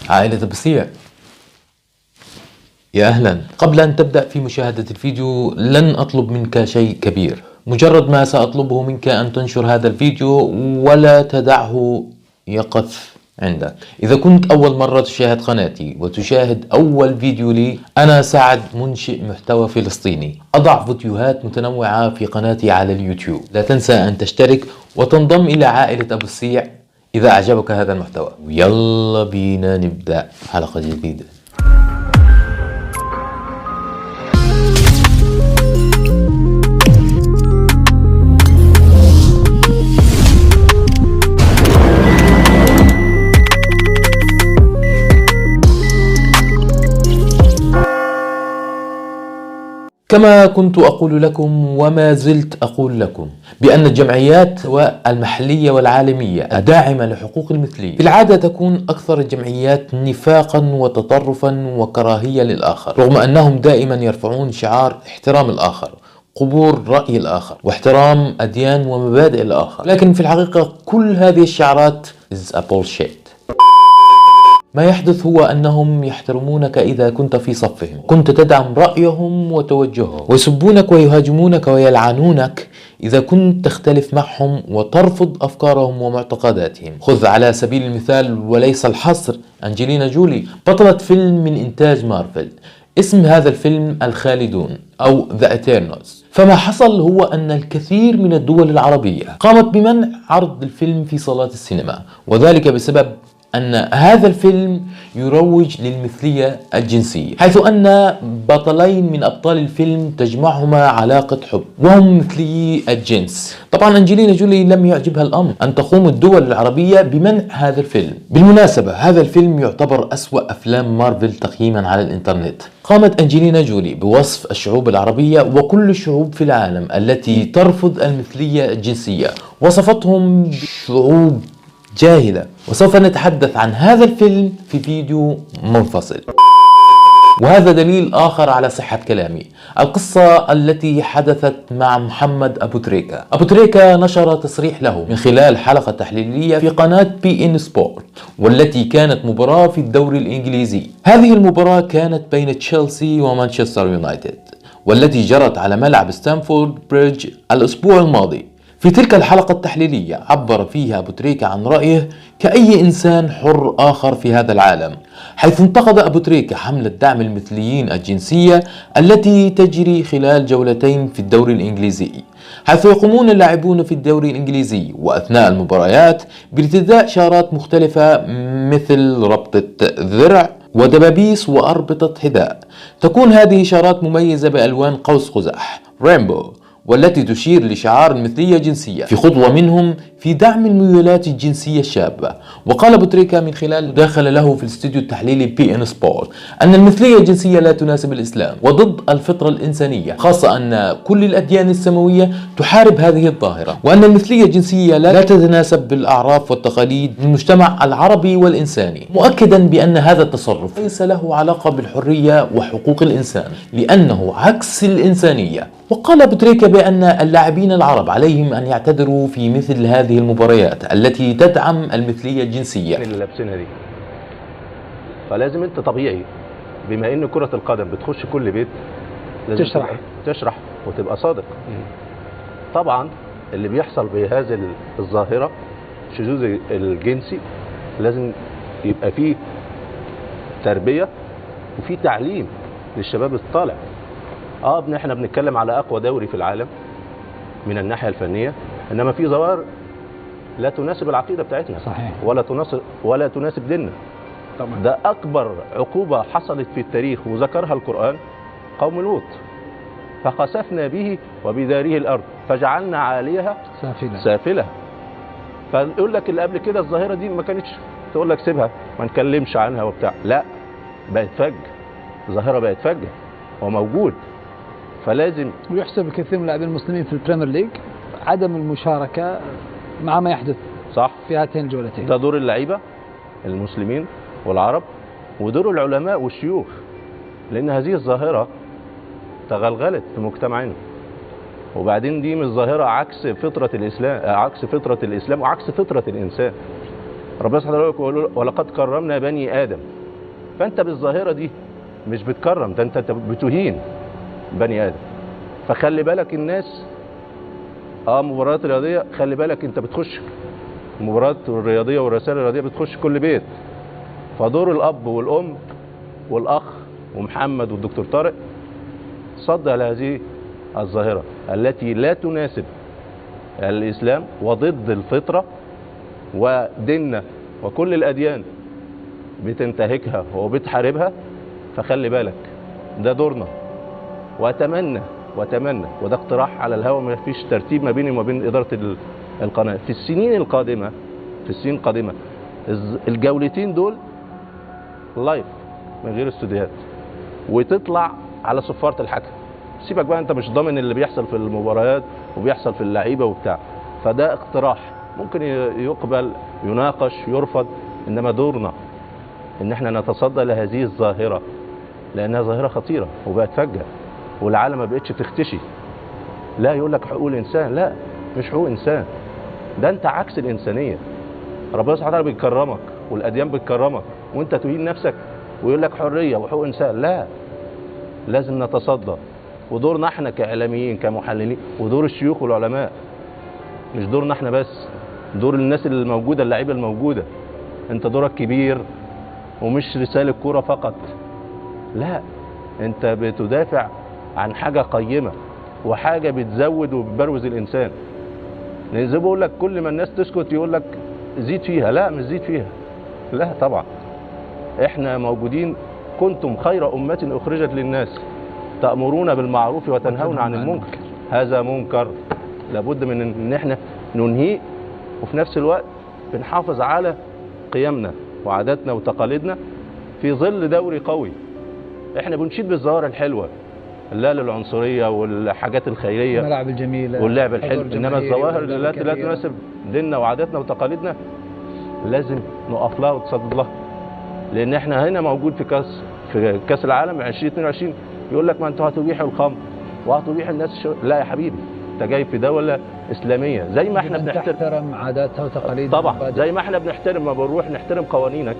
عائلة بصيع، يا أهلا. قبل أن تبدأ في مشاهدة الفيديو لن أطلب منك شيء كبير، مجرد ما سأطلبه منك أن تنشر هذا الفيديو ولا تدعه يقف عندك. إذا كنت أول مرة تشاهد قناتي وتشاهد أول فيديو لي، أنا سعد، منشئ محتوى فلسطيني، أضع فيديوهات متنوعة في قناتي على اليوتيوب. لا تنسى أن تشترك وتنضم إلى عائلة أبو السيع إذا أعجبك هذا المحتوى. ويلا بينا نبدأ حلقة جديدة. كما كنت أقول لكم وما زلت أقول لكم بأن الجمعيات المحلية والعالمية الداعمة لحقوق المثليين في العادة تكون أكثر الجمعيات نفاقا وتطرفا وكراهية للآخر، رغم أنهم دائما يرفعون شعار احترام الآخر، قبول رأي الآخر، واحترام أديان ومبادئ الآخر. لكن في الحقيقة كل هذه الشعارات is a bullshit. ما يحدث هو أنهم يحترمونك إذا كنت في صفهم، كنت تدعم رأيهم وتوجههم، ويسبونك ويهاجمونك ويلعنونك إذا كنت تختلف معهم وترفض أفكارهم ومعتقداتهم. خذ على سبيل المثال وليس الحصر أنجلينا جولي، بطلة فيلم من إنتاج مارفل. اسم هذا الفيلم الخالدون أو The Eternals. فما حصل هو أن الكثير من الدول العربية قامت بمنع عرض الفيلم في صالات السينما، وذلك بسبب أن هذا الفيلم يروج للمثلية الجنسية، حيث أن بطلين من أبطال الفيلم تجمعهما علاقة حب وهم مثليي الجنس. طبعا أنجلينا جولي لم يعجبها الأمر أن تقوم الدول العربية بمنع هذا الفيلم. بالمناسبة هذا الفيلم يعتبر أسوأ أفلام مارفل تقييما على الإنترنت. قامت أنجلينا جولي بوصف الشعوب العربية وكل الشعوب في العالم التي ترفض المثلية الجنسية، وصفتهم بشعوب جاهلة، وسوف نتحدث عن هذا الفيلم في فيديو منفصل. وهذا دليل آخر على صحة كلامي، القصة التي حدثت مع محمد أبو تريكة. أبو تريكة نشر تصريح له من خلال حلقة تحليلية في قناة BeIN Sport، والتي كانت مباراة في الدوري الإنجليزي. هذه المباراة كانت بين تشيلسي ومانشستر يونايتد، والتي جرت على ملعب ستانفورد بريدج الأسبوع الماضي. في تلك الحلقة التحليلية عبر فيها أبو تريكة عن رأيه كأي إنسان حر آخر في هذا العالم، حيث انتقد أبو تريكة حملة دعم المثليين الجنسية التي تجري خلال جولتين في الدوري الإنجليزي، حيث يقومون اللاعبون في الدوري الإنجليزي وأثناء المباريات بارتداء شارات مختلفة مثل ربطة ذرع ودبابيس وأربطة حذاء. تكون هذه شارات مميزة بألوان قوس قزح رينبو، والتي تشير لشعار المثلية الجنسية، في خطوة منهم في دعم الميولات الجنسية الشابة. وقال أبو تريكة من خلال مداخلة له في الاستوديو التحليلي BeIN Sport أن المثلية الجنسية لا تناسب الإسلام وضد الفطرة الإنسانية، خاصة أن كل الأديان السماوية تحارب هذه الظاهرة، وأن المثلية الجنسية لا تتناسب بالأعراف والتقاليد للمجتمع العربي والإنساني، مؤكدا بأن هذا التصرف ليس له علاقة بالحرية وحقوق الإنسان لأنه عكس الإنسانية. وقال أبو تريكة بأن اللاعبين العرب عليهم أن يعتذروا في مثل هذه المباريات التي تدعم المثلية الجنسية اللي لابسينها دي. فلازم انت طبيعي بما ان كرة القدم بتخش كل بيت لازم تشرح وتبقى صادق. طبعا اللي بيحصل بهذه الظاهرة الشذوذ الجنسي لازم يبقى فيه تربية وفيه تعليم للشباب الطالع. احنا بنتكلم على اقوى دوري في العالم من الناحية الفنية، انما في ظواهر لا تناسب العقيدة بتاعتنا. صحيح. ولا تناسب ديننا. طبعا. ده أكبر عقوبة حصلت في التاريخ وذكرها القرآن قوم لوط، فخسفنا به وبداره الأرض فجعلنا عاليها سافلة. فيقول لك اللي قبل كده الظاهرة دي ما كانتش، تقول لك سيبها ما نكلمش عنها وبتاع، لا، بقت فج، ظاهرة بقت فج وموجود. فلازم ويحسب كثير من اللاعبين المسلمين في البريمير ليج عدم المشاركة مع ما يحدث صح في هاتين الجولتين. ده دور اللعيبة المسلمين والعرب ودور العلماء والشيوخ، لأن هذه الظاهرة تغلغلت في مجتمعنا. وبعدين دي مش ظاهرة عكس فطرة الإسلام وعكس فطرة الإنسان. ربنا سبحانه وتعالى يقول ولقد كرمنا بني آدم، فانت بالظاهره دي مش بتكرم، ده انت بتهين بني ادم. فخلي بالك الناس مباريات رياضيه، خلي بالك انت بتخش المباريات الرياضيه والرسائل الرياضيه بتخش كل بيت. فدور الاب والام والاخ ومحمد والدكتور طارق صد على هذه الظاهره التي لا تناسب الاسلام وضد الفطره وديننا، وكل الاديان بتنتهكها وبتحاربها. فخلي بالك ده دورنا. واتمنى وده اقتراح على الهواء، ما فيش ترتيب ما بيني وما بين اداره القناه في السنين القادمه، الجولتين دول لايف من غير استوديوهات، وتطلع على صفاره الحكم. سيبك بقى، انت مش ضامن اللي بيحصل في المباريات وبيحصل في اللعيبه وبتاع. فده اقتراح ممكن يقبل، يناقش، يرفض، انما دورنا ان احنا نتصدى لهذه الظاهره، لانها ظاهره خطيره وبقت فجه، والعالم ما بقتش تختشي. لا يقول لك حقوق الانسان، لا مش حقوق انسان، ده انت عكس الانسانيه. ربنا سبحانه وتعالى بيكرمك والاديان بتكرمك، وانت تهين نفسك ويقول لك حريه وحقوق انسان. لا، لازم نتصدى. ودورنا احنا كاعلاميين كمحللين، ودور الشيوخ والعلماء، مش دورنا احنا بس، دور الناس الموجوده، اللعيبه الموجوده. انت دورك كبير، ومش رساله كوره فقط، لا، انت بتدافع عن حاجه قيمه وحاجه بتزود وبتبروز الانسان. لان زي ما بقول لك، كل ما الناس تسكت يقول لك زيد فيها، لا مش زيد فيها، لا طبعا. احنا موجودين، كنتم خير امه اخرجت للناس تأمرون بالمعروف وتنهون عن المنكر. هذا منكر لابد من ان احنا ننهيه، وفي نفس الوقت بنحافظ على قيمنا وعاداتنا وتقاليدنا في ظل دوري قوي. احنا بنشيد بالظواهر الحلوه، لا للعنصريه والحاجات الخيريه، الملاعب الجميله واللعب الحلو، انما الظواهر التي لا تناسب ديننا وعاداتنا وتقاليدنا لازم نقف لها وتصدد لها. لان احنا هنا موجود في كاس العالم 2022 يقول لك ما انتوا هتبيحوا الخمر وهتبيحوا الناس لا يا حبيبي، انت جاي في دوله اسلاميه، زي ما احنا بنحترم عاداتها وتقاليدها طبعا، زي ما احنا بنحترم، ما بنروح نحترم قوانينك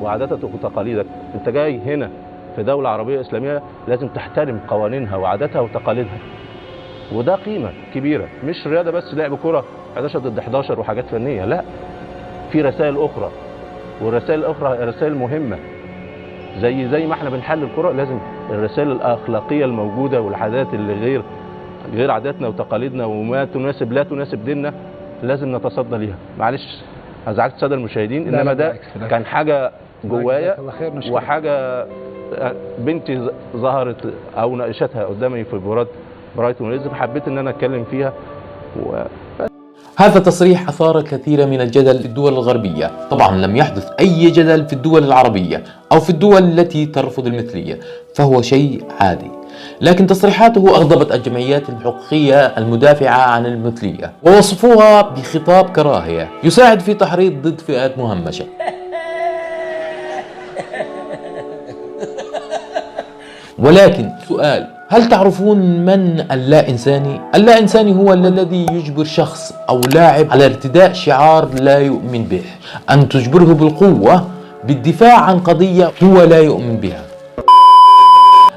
وعاداتك وتقاليدك. انت جاي هنا في دوله عربيه اسلاميه، لازم تحترم قوانينها وعاداتها وتقاليدها. وده قيمه كبيره، مش رياضه بس، لعب كره 11 ضد 11 وحاجات فنيه، لا، في رسائل اخرى، والرسائل الاخرى رسائل مهمه. زي ما احنا بنحلل الكره، لازم الرسائل الاخلاقيه الموجوده والعادات اللي غير عاداتنا وتقاليدنا وما تناسب لا تناسب ديننا لازم نتصدى ليها. معلش ازعجت الساده المشاهدين، انما ده كان حاجه جوايا وحاجه بنتي ظهرت او ناقشتها قدامي في مباراه برايتون وليدز، حبيت ان انا اتكلم فيها. هذا التصريح أثار الكثير من الجدل في الدول الغربية. طبعا لم يحدث أي جدل في الدول العربية أو في الدول التي ترفض المثلية، فهو شيء عادي. لكن تصريحاته أغضبت الجمعيات الحقوقية المدافعة عن المثلية، ووصفوها بخطاب كراهية يساعد في تحريض ضد فئات مهمشة. ولكن سؤال، هل تعرفون من اللا إنساني؟ اللا إنساني هو الذي يجبر شخص أو لاعب على ارتداء شعار لا يؤمن به، أن تجبره بالقوة بالدفاع عن قضية هو لا يؤمن بها،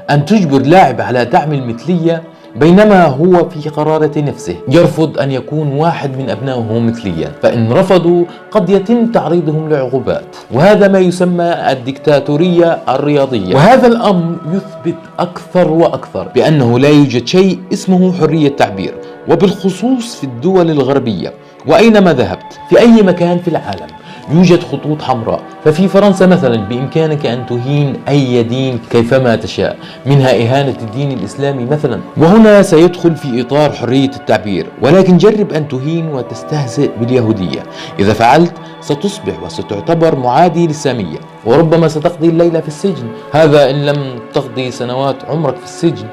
أن تجبر لاعب على دعم المثلية بينما هو في قرارة نفسه يرفض أن يكون واحد من أبنائه مثليا، فإن رفضوا قد يتم تعريضهم لعقوبات، وهذا ما يسمى الدكتاتورية الرياضية. وهذا الأمر يثبت أكثر وأكثر بأنه لا يوجد شيء اسمه حرية تعبير، وبالخصوص في الدول الغربية. وأينما ذهبت في أي مكان في العالم يوجد خطوط حمراء. ففي فرنسا مثلا بإمكانك أن تهين أي دين كيفما تشاء، منها إهانة الدين الإسلامي مثلا، وهنا سيدخل في إطار حرية التعبير. ولكن جرب أن تهين وتستهزئ باليهودية، إذا فعلت ستصبح وستعتبر معادي للسامية، وربما ستقضي الليلة في السجن، هذا إن لم تقضي سنوات عمرك في السجن.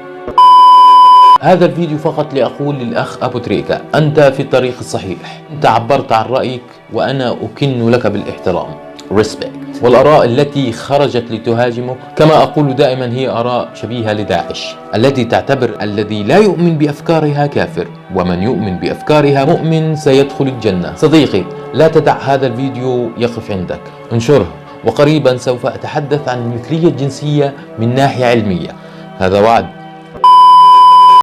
هذا الفيديو فقط لأقول للأخ أبو تريكة، أنت في الطريق الصحيح، أنت عبرت عن رأيك وأنا أكن لك بالاحترام respect. والآراء التي خرجت لتهاجمه كما أقول دائما هي آراء شبيهة لداعش، التي تعتبر الذي لا يؤمن بأفكارها كافر، ومن يؤمن بأفكارها مؤمن سيدخل الجنة. صديقي، لا تدع هذا الفيديو يقف عندك، انشره وقريبا سوف أتحدث عن المثلية الجنسية من ناحية علمية. هذا وعد.